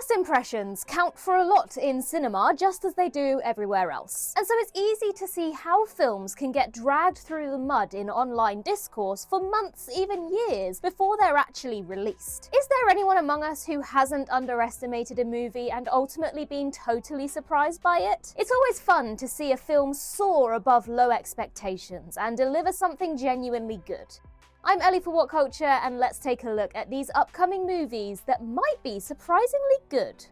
First impressions count for a lot in cinema, just as they do everywhere else. And so it's easy to see how films can get dragged through the mud in online discourse for months, even years, before they're actually released. Is there anyone among us who hasn't underestimated a movie and ultimately been totally surprised by it? It's always fun to see a film soar above low expectations and deliver something genuinely good. I'm Ellie for Whatculture, and let's take a look at these upcoming movies that might be surprisingly good.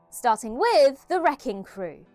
Starting with The Wrecking Crew.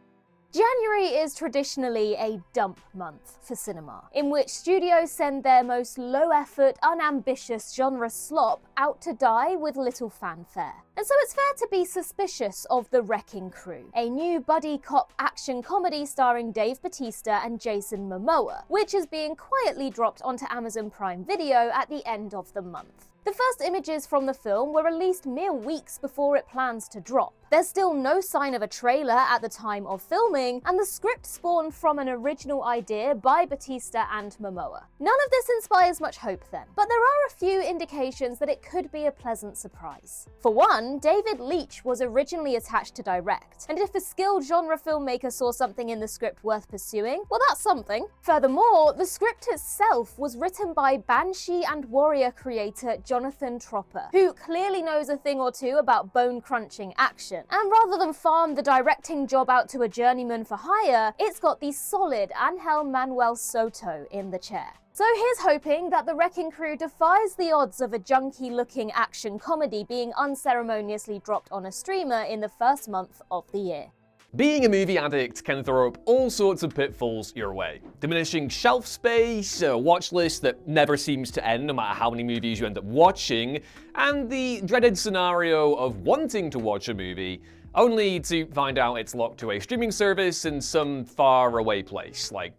January is traditionally a dump month for cinema, in which studios send their most low-effort, unambitious genre slop out to die with little fanfare. And so it's fair to be suspicious of The Wrecking Crew, a new buddy cop action comedy starring Dave Bautista and Jason Momoa, which is being quietly dropped onto Amazon Prime Video at the end of the month. The first images from the film were released mere weeks before it plans to drop. There's still no sign of a trailer at the time of filming, and the script spawned from an original idea by Bautista and Momoa. None of this inspires much hope then, but there are a few indications that it could be a pleasant surprise. For one, David Leitch was originally attached to direct, and if a skilled genre filmmaker saw something in the script worth pursuing, well, that's something. Furthermore, the script itself was written by Banshee and Warrior creator Jonathan Tropper, who clearly knows a thing or two about bone-crunching action. And rather than farm the directing job out to a journeyman for hire, it's got the solid Angel Manuel Soto in the chair. So here's hoping that The Wrecking Crew defies the odds of a junky-looking action comedy being unceremoniously dropped on a streamer in the first month of the year. Being a movie addict can throw up all sorts of pitfalls your way. Diminishing shelf space, a watch list that never seems to end no matter how many movies you end up watching, and the dreaded scenario of wanting to watch a movie only to find out it's locked to a streaming service in some faraway place, like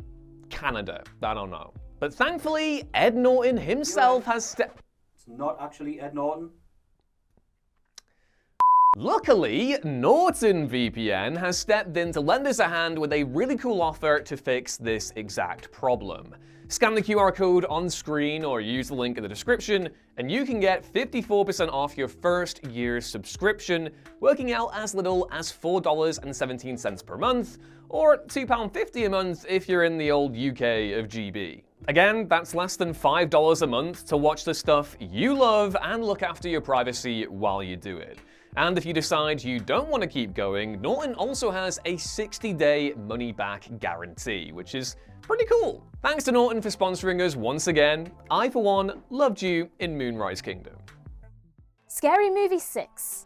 Canada, I don't know. But thankfully, Ed Norton himself has It's not actually Ed Norton. Luckily, Norton VPN has stepped in to lend us a hand with a really cool offer to fix this exact problem. Scan the QR code on screen or use the link in the description, and you can get 54% off your first year's subscription, working out as little as $4.17 per month, or £2.50 a month if you're in the old UK of GB. Again, that's less than $5 a month to watch the stuff you love and look after your privacy while you do it. And if you decide you don't want to keep going, Norton also has a 60-day money-back guarantee, which is pretty cool. Thanks to Norton for sponsoring us once again. I, for one, loved you in Moonrise Kingdom. Scary Movie 6.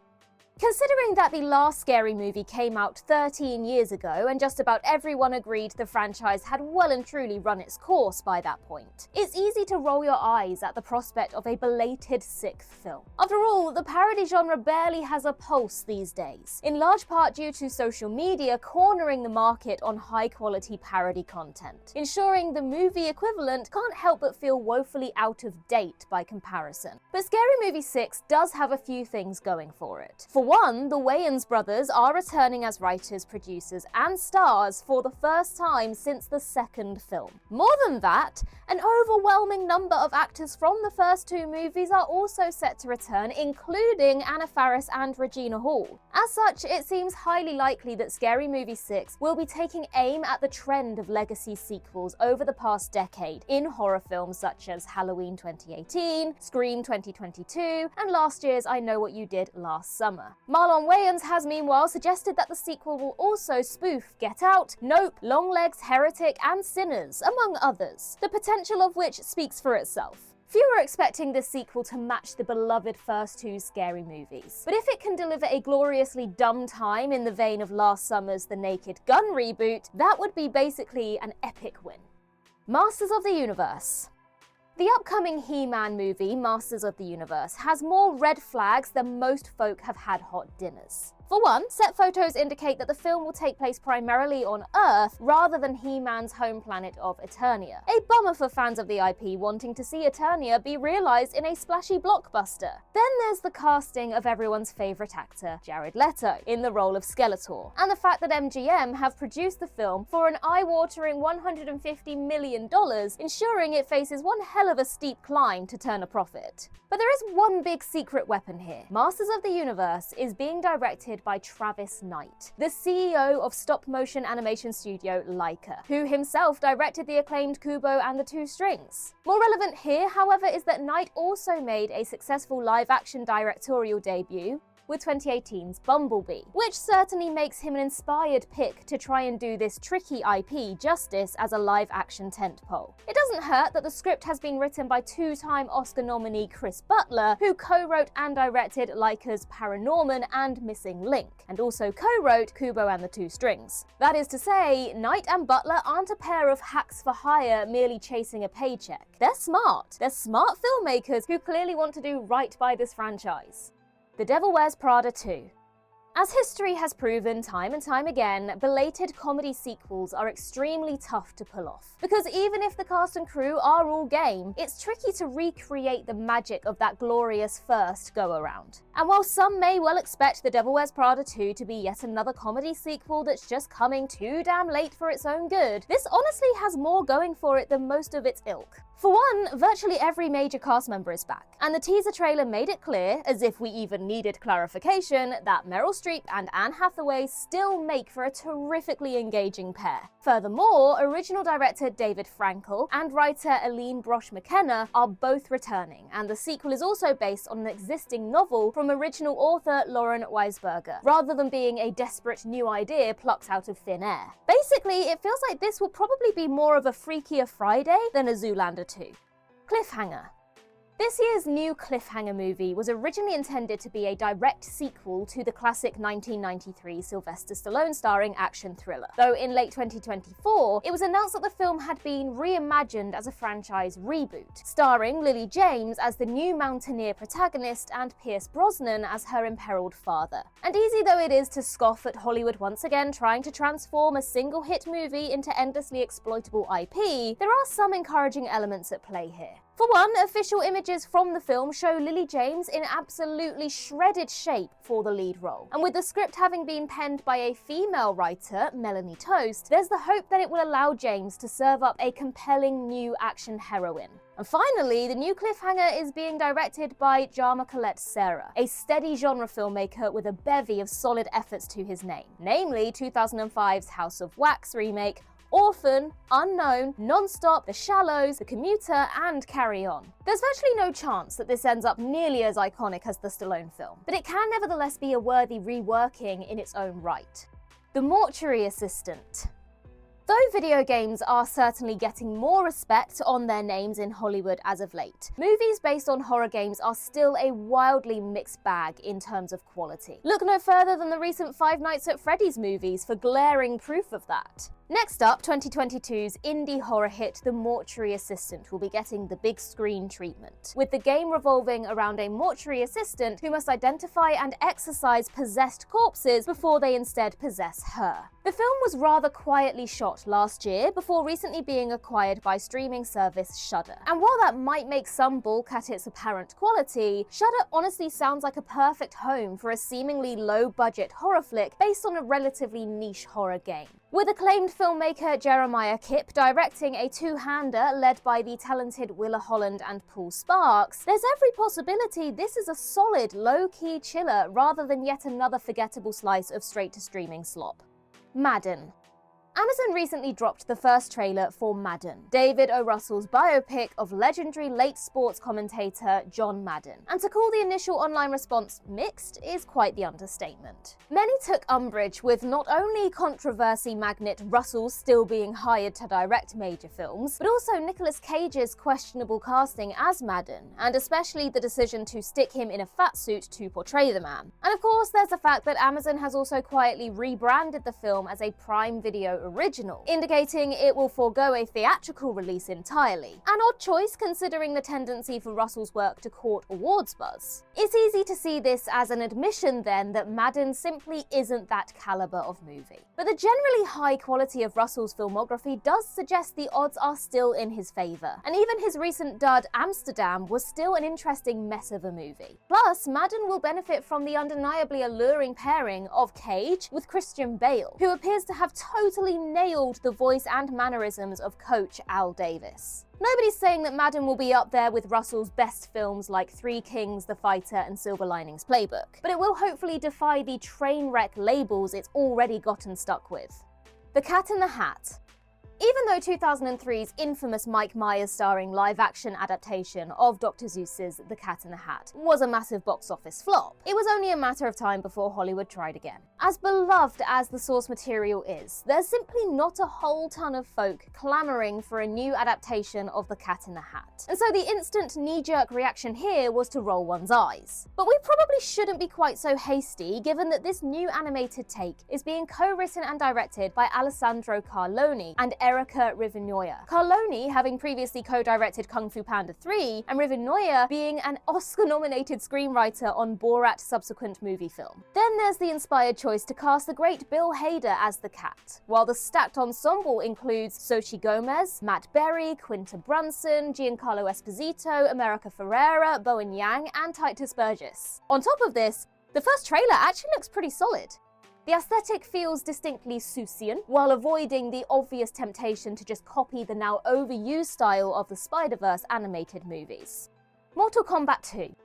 Considering that the last Scary Movie came out 13 years ago and just about everyone agreed the franchise had well and truly run its course by that point, it's easy to roll your eyes at the prospect of a belated sixth film. After all, the parody genre barely has a pulse these days, in large part due to social media cornering the market on high-quality parody content, ensuring the movie equivalent can't help but feel woefully out of date by comparison. But Scary Movie 6 does have a few things going for it. For one, the Wayans brothers are returning as writers, producers, and stars for the first time since the second film. More than that, an overwhelming number of actors from the first two movies are also set to return, including Anna Faris and Regina Hall. As such, it seems highly likely that Scary Movie 6 will be taking aim at the trend of legacy sequels over the past decade in horror films such as Halloween 2018, Scream 2022, and last year's I Know What You Did Last Summer. Marlon Wayans has meanwhile suggested that the sequel will also spoof Get Out, Nope, Longlegs, Heretic, and Sinners, among others, the potential of which speaks for itself. Few are expecting this sequel to match the beloved first two Scary Movies, but if it can deliver a gloriously dumb time in the vein of last summer's The Naked Gun reboot, that would be basically an epic win. Masters of the Universe. The upcoming He-Man movie, Masters of the Universe, has more red flags than most folk have had hot dinners. For one, set photos indicate that the film will take place primarily on Earth rather than He-Man's home planet of Eternia. A bummer for fans of the IP wanting to see Eternia be realised in a splashy blockbuster. Then there's the casting of everyone's favourite actor, Jared Leto, in the role of Skeletor, and the fact that MGM have produced the film for an eye-watering $150 million, ensuring it faces one hell of a steep climb to turn a profit. But there is one big secret weapon here. Masters of the Universe is being directed by Travis Knight, the CEO of stop-motion animation studio Laika, who himself directed the acclaimed Kubo and the Two Strings. More relevant here, however, is that Knight also made a successful live-action directorial debut with 2018's Bumblebee, which certainly makes him an inspired pick to try and do this tricky IP justice as a live-action tentpole. It doesn't hurt that the script has been written by two-time Oscar nominee Chris Butler, who co-wrote and directed Laika's Paranorman and Missing Link, and also co-wrote Kubo and the Two Strings. That is to say, Knight and Butler aren't a pair of hacks for hire merely chasing a paycheck. They're smart. They're smart filmmakers who clearly want to do right by this franchise. The Devil Wears Prada 2. As history has proven time and time again, belated comedy sequels are extremely tough to pull off. Because even if the cast and crew are all game, it's tricky to recreate the magic of that glorious first go-around. And while some may well expect The Devil Wears Prada 2 to be yet another comedy sequel that's just coming too damn late for its own good, this honestly has more going for it than most of its ilk. For one, virtually every major cast member is back, and the teaser trailer made it clear, as if we even needed clarification, that Meryl Streep and Anne Hathaway still make for a terrifically engaging pair. Furthermore, original director David Frankel and writer Aline Brosh McKenna are both returning, and the sequel is also based on an existing novel from original author Lauren Weisberger, rather than being a desperate new idea plucked out of thin air. Basically, it feels like this will probably be more of a Freakier Friday than a Zoolander 2. Cliffhanger. This year's new Cliffhanger movie was originally intended to be a direct sequel to the classic 1993 Sylvester Stallone starring action thriller. Though in late 2024, it was announced that the film had been reimagined as a franchise reboot, starring Lily James as the new mountaineer protagonist and Pierce Brosnan as her imperiled father. And easy though it is to scoff at Hollywood once again trying to transform a single hit movie into endlessly exploitable IP, there are some encouraging elements at play here. For one, official images from the film show Lily James in absolutely shredded shape for the lead role. And with the script having been penned by a female writer, Melanie Toast, there's the hope that it will allow James to serve up a compelling new action heroine. And finally, the new Cliffhanger is being directed by Jama Colette Serra, a steady genre filmmaker with a bevy of solid efforts to his name, namely 2005's House of Wax remake, Orphan, Unknown, Nonstop, The Shallows, The Commuter, and Carry On. There's virtually no chance that this ends up nearly as iconic as the Stallone film, but it can nevertheless be a worthy reworking in its own right. The Mortuary Assistant. Though video games are certainly getting more respect on their names in Hollywood as of late, movies based on horror games are still a wildly mixed bag in terms of quality. Look no further than the recent Five Nights at Freddy's movies for glaring proof of that. Next up, 2022's indie horror hit The Mortuary Assistant will be getting the big screen treatment, with the game revolving around a mortuary assistant who must identify and exorcise possessed corpses before they instead possess her. The film was rather quietly shot last year before recently being acquired by streaming service Shudder. And while that might make some balk at its apparent quality, Shudder honestly sounds like a perfect home for a seemingly low-budget horror flick based on a relatively niche horror game. With acclaimed filmmaker Jeremiah Kipp directing a two-hander led by the talented Willa Holland and Paul Sparks, there's every possibility this is a solid, low-key chiller rather than yet another forgettable slice of straight-to-streaming slop. Madden. Amazon recently dropped the first trailer for Madden, David O. Russell's biopic of legendary late sports commentator John Madden. And to call the initial online response mixed is quite the understatement. Many took umbrage with not only controversy magnet Russell still being hired to direct major films, but also Nicolas Cage's questionable casting as Madden, and especially the decision to stick him in a fat suit to portray the man. And of course, there's the fact that Amazon has also quietly rebranded the film as a Prime Video original, indicating it will forego a theatrical release entirely. An odd choice considering the tendency for Russell's work to court awards buzz. It's easy to see this as an admission then that Madden simply isn't that caliber of movie. But the generally high quality of Russell's filmography does suggest the odds are still in his favour, and even his recent dud Amsterdam was still an interesting mess of a movie. Plus, Madden will benefit from the undeniably alluring pairing of Cage with Christian Bale, who appears to have totally nailed the voice and mannerisms of Coach Al Davis. Nobody's saying that Madden will be up there with Russell's best films like Three Kings, The Fighter, and Silver Linings Playbook, but it will hopefully defy the train wreck labels it's already gotten stuck with. The Cat in the Hat. Even though 2003's infamous Mike Myers starring live-action adaptation of Dr. Seuss's The Cat in the Hat was a massive box office flop, it was only a matter of time before Hollywood tried again. As beloved as the source material is, there's simply not a whole ton of folk clamoring for a new adaptation of The Cat in the Hat. And so the instant knee-jerk reaction here was to roll one's eyes. But we probably shouldn't be quite so hasty, given that this new animated take is being co-written and directed by Alessandro Carloni and Erica Rivinoia. Carloni having previously co-directed Kung Fu Panda 3, and Rivinoia being an Oscar-nominated screenwriter on Borat's subsequent movie film. Then there's the inspired choice to cast the great Bill Hader as the cat, while the stacked ensemble includes Xochitl Gomez, Matt Berry, Quinta Brunson, Giancarlo Esposito, America Ferrera, Bowen Yang, and Titus Burgess. On top of this, the first trailer actually looks pretty solid. The aesthetic feels distinctly Seussian, while avoiding the obvious temptation to just copy the now overused style of the Spider-Verse animated movies. Mortal Kombat 2.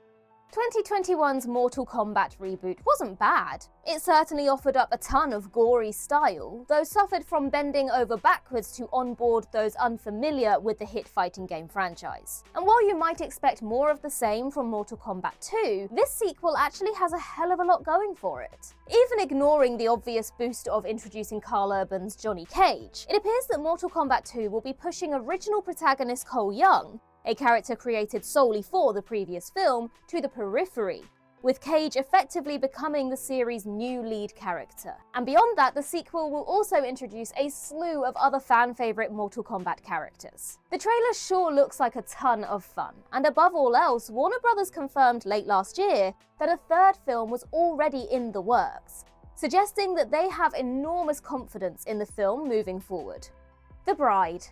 2021's Mortal Kombat reboot wasn't bad. It certainly offered up a ton of gory style, though suffered from bending over backwards to onboard those unfamiliar with the hit fighting game franchise. And while you might expect more of the same from Mortal Kombat 2, this sequel actually has a hell of a lot going for it. Even ignoring the obvious boost of introducing Karl Urban's Johnny Cage, it appears that Mortal Kombat 2 will be pushing original protagonist Cole Young, a character created solely for the previous film, to the periphery, with Cage effectively becoming the series' new lead character. And beyond that, the sequel will also introduce a slew of other fan-favourite Mortal Kombat characters. The trailer sure looks like a ton of fun, and above all else, Warner Bros. Confirmed late last year that a third film was already in the works, suggesting that they have enormous confidence in the film moving forward. The Bride.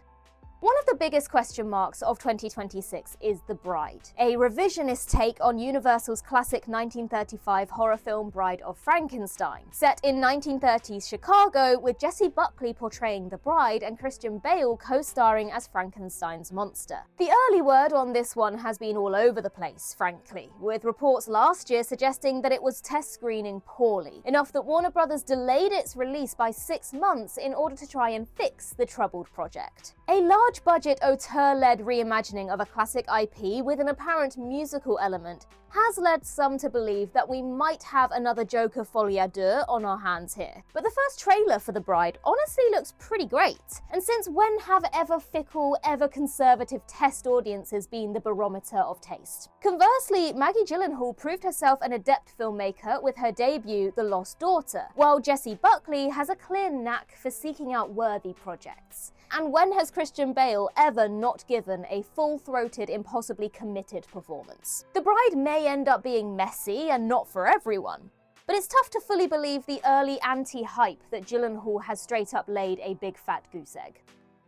One of the biggest question marks of 2026 is The Bride, a revisionist take on Universal's classic 1935 horror film Bride of Frankenstein, set in 1930s Chicago with Jessie Buckley portraying the bride and Christian Bale co-starring as Frankenstein's monster. The early word on this one has been all over the place, frankly, with reports last year suggesting that it was test screening poorly, enough that Warner Bros. Delayed its release by 6 months in order to try and fix the troubled project. A large-budget auteur-led reimagining of a classic IP with an apparent musical element has led some to believe that we might have another Joker folie à deux on our hands here. But the first trailer for The Bride honestly looks pretty great. And since when have ever fickle, ever conservative test audiences been the barometer of taste? Conversely, Maggie Gyllenhaal proved herself an adept filmmaker with her debut, The Lost Daughter, while Jessie Buckley has a clear knack for seeking out worthy projects. And when has Christian Bale ever not given a full-throated, impossibly committed performance? The Bride may end up being messy and not for everyone, but it's tough to fully believe the early anti-hype that Gyllenhaal has straight up laid a big fat goose egg.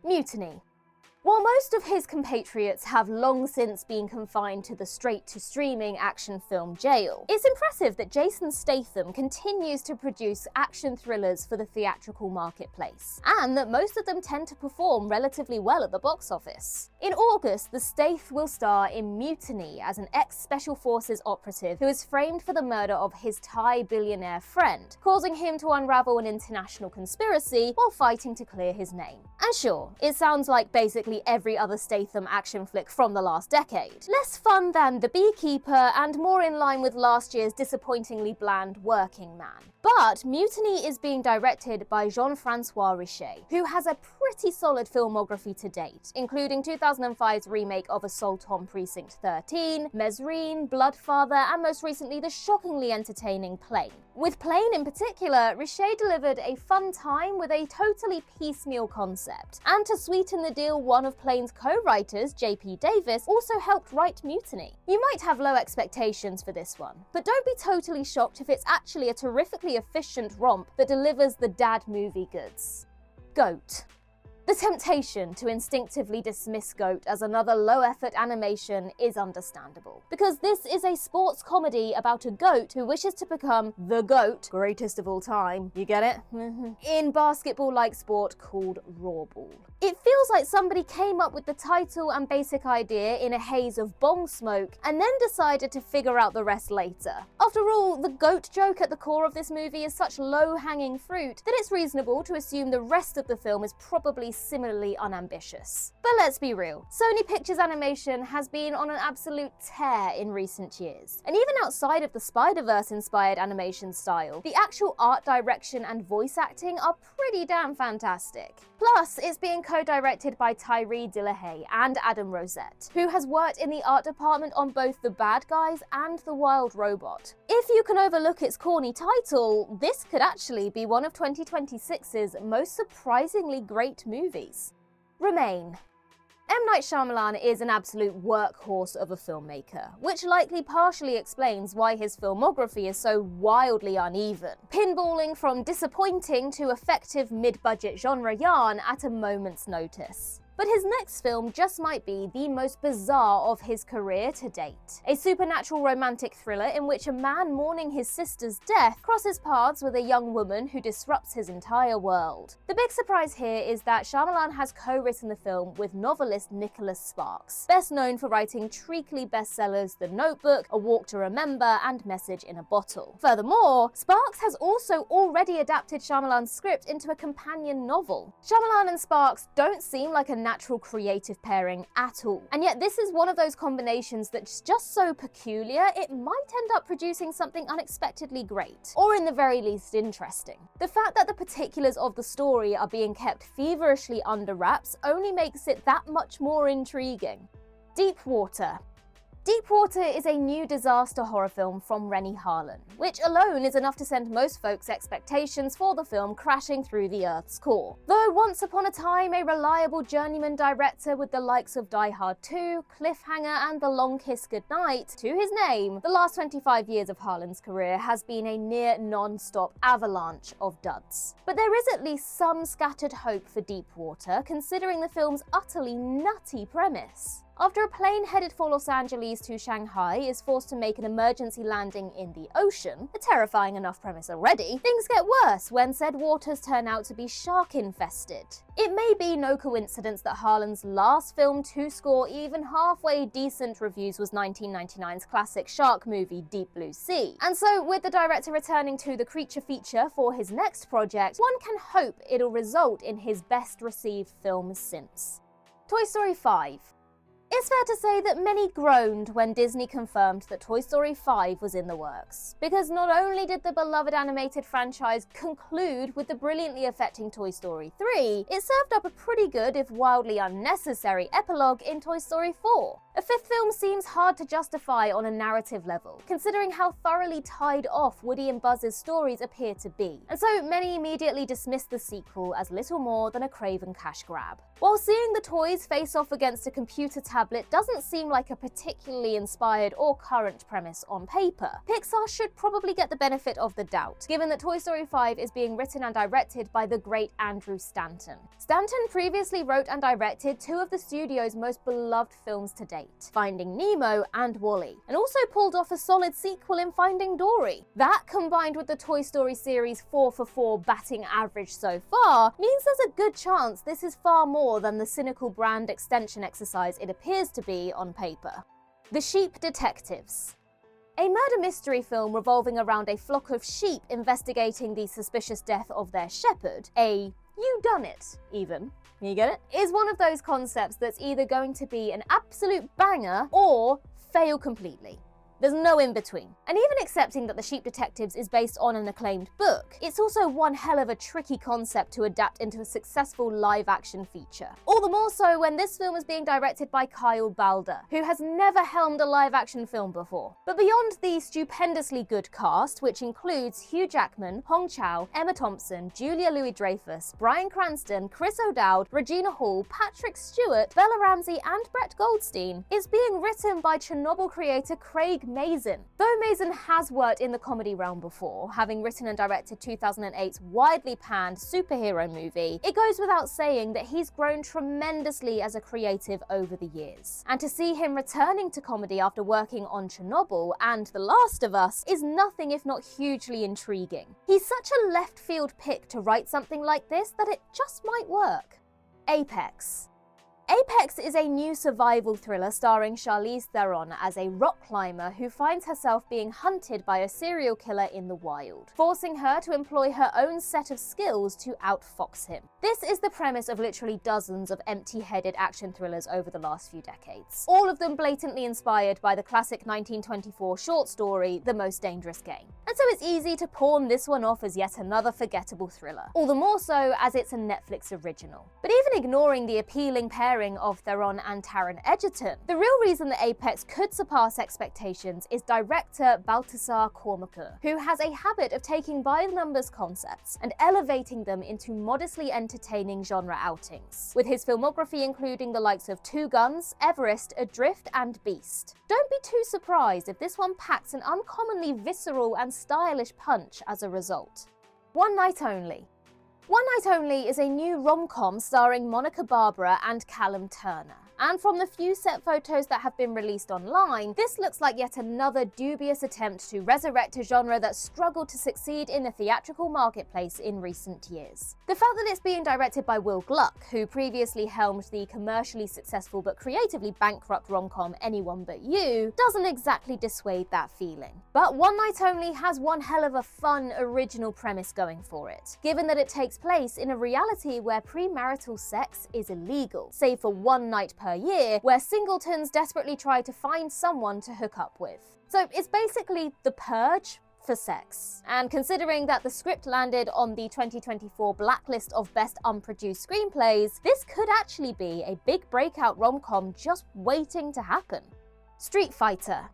Mutiny. While most of his compatriots have long since been confined to the straight-to-streaming action film jail, it's impressive that Jason Statham continues to produce action thrillers for the theatrical marketplace, and that most of them tend to perform relatively well at the box office. In August, the Stath will star in Mutiny as an ex-Special Forces operative who is framed for the murder of his Thai billionaire friend, causing him to unravel an international conspiracy while fighting to clear his name. And sure, it sounds like basically every other Statham action flick from the last decade. Less fun than The Beekeeper and more in line with last year's disappointingly bland Working Man. But Mutiny is being directed by Jean-Francois Richet, who has a pretty solid filmography to date, including 2005's remake of Assault on Precinct 13, Mesrine, Bloodfather, and most recently the shockingly entertaining Plane. With Plane in particular, Richet delivered a fun time with a totally piecemeal concept. And to sweeten the deal, one of Plane's co-writers, JP Davis, also helped write Mutiny. You might have low expectations for this one, but don't be totally shocked if it's actually a terrifically efficient romp that delivers the dad movie goods. Goat. The temptation to instinctively dismiss Goat as another low-effort animation is understandable, because this is a sports comedy about a goat who wishes to become the GOAT, greatest of all time, you get it? In basketball-like sport called Rawball. It feels like somebody came up with the title and basic idea in a haze of bong smoke and then decided to figure out the rest later. After all, the goat joke at the core of this movie is such low-hanging fruit that it's reasonable to assume the rest of the film is probably similarly unambitious. But let's be real, Sony Pictures Animation has been on an absolute tear in recent years. And even outside of the Spider-Verse inspired animation style, the actual art direction and voice acting are pretty damn fantastic. Plus, it's being co-directed by Tyree Dillahay and Adam Rosette, who has worked in the art department on both The Bad Guys and The Wild Robot. If you can overlook its corny title, this could actually be one of 2026's most surprisingly great movies. Remain. M. Night Shyamalan is an absolute workhorse of a filmmaker, which likely partially explains why his filmography is so wildly uneven, pinballing from disappointing to effective mid-budget genre yarn at a moment's notice. But his next film just might be the most bizarre of his career to date. A supernatural romantic thriller in which a man mourning his sister's death crosses paths with a young woman who disrupts his entire world. The big surprise here is that Shyamalan has co-written the film with novelist Nicholas Sparks, best known for writing treacly bestsellers The Notebook, A Walk to Remember, and Message in a Bottle. Furthermore, Sparks has also already adapted Shyamalan's script into a companion novel. Shyamalan and Sparks don't seem like a natural creative pairing at all. And yet this is one of those combinations that's just so peculiar it might end up producing something unexpectedly great, or in the very least interesting. The fact that the particulars of the story are being kept feverishly under wraps only makes it that much more intriguing. Deepwater. Deepwater is a new disaster horror film from Renny Harlin, which alone is enough to send most folks' expectations for the film crashing through the Earth's core. Though once upon a time a reliable journeyman director with the likes of Die Hard 2, Cliffhanger, and The Long Kiss Goodnight to his name, the last 25 years of Harlin's career has been a near non-stop avalanche of duds. But there is at least some scattered hope for Deepwater, considering the film's utterly nutty premise. After a plane headed for Los Angeles to Shanghai is forced to make an emergency landing in the ocean, a terrifying enough premise already, things get worse when said waters turn out to be shark-infested. It may be no coincidence that Harlin's last film to score even halfway decent reviews was 1999's classic shark movie Deep Blue Sea. And so, with the director returning to the creature feature for his next project, one can hope it'll result in his best-received film since. Toy Story 5. It's fair to say that many groaned when Disney confirmed that Toy Story 5 was in the works, because not only did the beloved animated franchise conclude with the brilliantly affecting Toy Story 3, it served up a pretty good, if wildly unnecessary, epilogue in Toy Story 4. A fifth film seems hard to justify on a narrative level, considering how thoroughly tied off Woody and Buzz's stories appear to be, and so many immediately dismissed the sequel as little more than a craven cash grab. While seeing the toys face off against a computer tablet doesn't seem like a particularly inspired or current premise on paper, Pixar should probably get the benefit of the doubt, given that Toy Story 5 is being written and directed by the great Andrew Stanton. Stanton previously wrote and directed two of the studio's most beloved films to date, Finding Nemo and WALL-E, and also pulled off a solid sequel in Finding Dory. That, combined with the Toy Story series' 4 for 4 batting average so far, means there's a good chance this is far more than the cynical brand extension exercise it appears to be on paper. The Sheep Detectives. A murder mystery film revolving around a flock of sheep investigating the suspicious death of their shepherd, a "you done it" even, you get it, is one of those concepts that's either going to be an absolute banger or fail completely. There's no in between. And even accepting that The Sheep Detectives is based on an acclaimed book, it's also one hell of a tricky concept to adapt into a successful live-action feature. All the more so when this film is being directed by Kyle Balder, who has never helmed a live-action film before. But beyond the stupendously good cast, which includes Hugh Jackman, Hong Chow, Emma Thompson, Julia Louis-Dreyfus, Bryan Cranston, Chris O'Dowd, Regina Hall, Patrick Stewart, Bella Ramsey, and Brett Goldstein, is being written by Chernobyl creator Craig Mazin. Though Mazin has worked in the comedy realm before, having written and directed 2008's widely panned superhero movie, it goes without saying that he's grown tremendously as a creative over the years. And to see him returning to comedy after working on Chernobyl and The Last of Us is nothing if not hugely intriguing. He's such a left field pick to write something like this that it just might work. Apex. Apex is a new survival thriller starring Charlize Theron as a rock climber who finds herself being hunted by a serial killer in the wild, forcing her to employ her own set of skills to outfox him. This is the premise of literally dozens of empty-headed action thrillers over the last few decades, all of them blatantly inspired by the classic 1924 short story, The Most Dangerous Game. And so it's easy to pawn this one off as yet another forgettable thriller, all the more so as it's a Netflix original. But even ignoring the appealing pairing of Theron and Taron Egerton, the real reason that Apex could surpass expectations is director Baltasar Kormákur, who has a habit of taking by-the-numbers concepts and elevating them into modestly entertaining genre outings, with his filmography including the likes of Two Guns, Everest, Adrift, and Beast. Don't be too surprised if this one packs an uncommonly visceral and stylish punch as a result. One Night Only. One Night Only is a new rom-com starring Monica Barbara and Callum Turner. And from the few set photos that have been released online, this looks like yet another dubious attempt to resurrect a genre that struggled to succeed in the theatrical marketplace in recent years. The fact that it's being directed by Will Gluck, who previously helmed the commercially successful but creatively bankrupt rom-com Anyone But You, doesn't exactly dissuade that feeling. But One Night Only has one hell of a fun, original premise going for it, given that it takes place in a reality where premarital sex is illegal, save for one night per year, where singletons desperately try to find someone to hook up with. So it's basically The Purge for sex. And considering that the script landed on the 2024 blacklist of best unproduced screenplays, this could actually be a big breakout rom-com just waiting to happen. Street Fighter.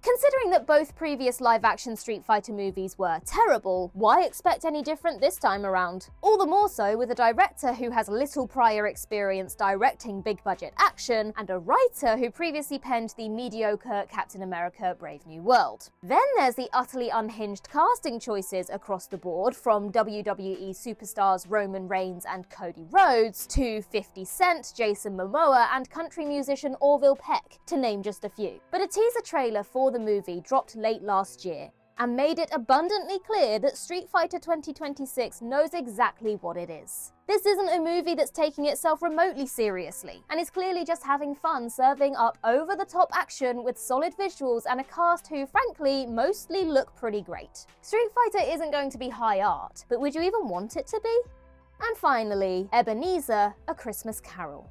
Considering that both previous live-action Street Fighter movies were terrible, why expect any different this time around? All the more so with a director who has little prior experience directing big-budget action, and a writer who previously penned the mediocre Captain America: Brave New World. Then there's the utterly unhinged casting choices across the board, from WWE superstars Roman Reigns and Cody Rhodes, to 50 Cent, Jason Momoa, and country musician Orville Peck, to name just a few. But a teaser trailer for the movie dropped late last year and made it abundantly clear that Street Fighter 2026 knows exactly what it is. This isn't a movie that's taking itself remotely seriously, and is clearly just having fun serving up over-the-top action with solid visuals and a cast who, frankly, mostly look pretty great. Street Fighter isn't going to be high art, but would you even want it to be? And finally, Ebenezer: A Christmas Carol.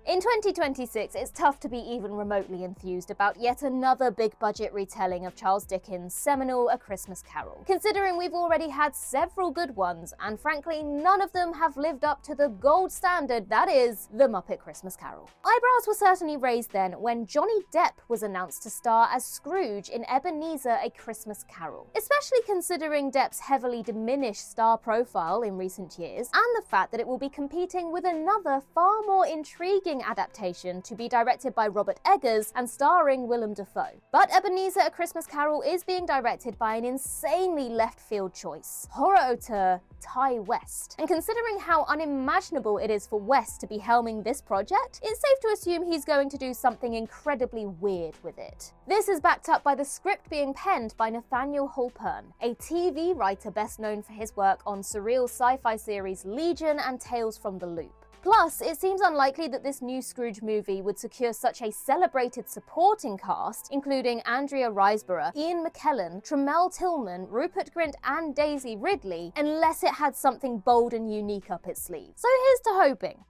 In 2026, it's tough to be even remotely enthused about yet another big-budget retelling of Charles Dickens' seminal A Christmas Carol, considering we've already had several good ones, and frankly, none of them have lived up to the gold standard that is The Muppet Christmas Carol. Eyebrows were certainly raised then when Johnny Depp was announced to star as Scrooge in Ebenezer: A Christmas Carol, especially considering Depp's heavily diminished star profile in recent years, and the fact that it will be competing with another far more intriguing adaptation to be directed by Robert Eggers and starring Willem Dafoe. But Ebenezer: A Christmas Carol is being directed by an insanely left-field choice, horror auteur Ty West. And considering how unimaginable it is for West to be helming this project, it's safe to assume he's going to do something incredibly weird with it. This is backed up by the script being penned by Nathaniel Halpern, a TV writer best known for his work on surreal sci-fi series Legion and Tales from the Loop. Plus, it seems unlikely that this new Scrooge movie would secure such a celebrated supporting cast, including Andrea Riseborough, Ian McKellen, Tremel Tillman, Rupert Grint, and Daisy Ridley, unless it had something bold and unique up its sleeve. So here's to hoping.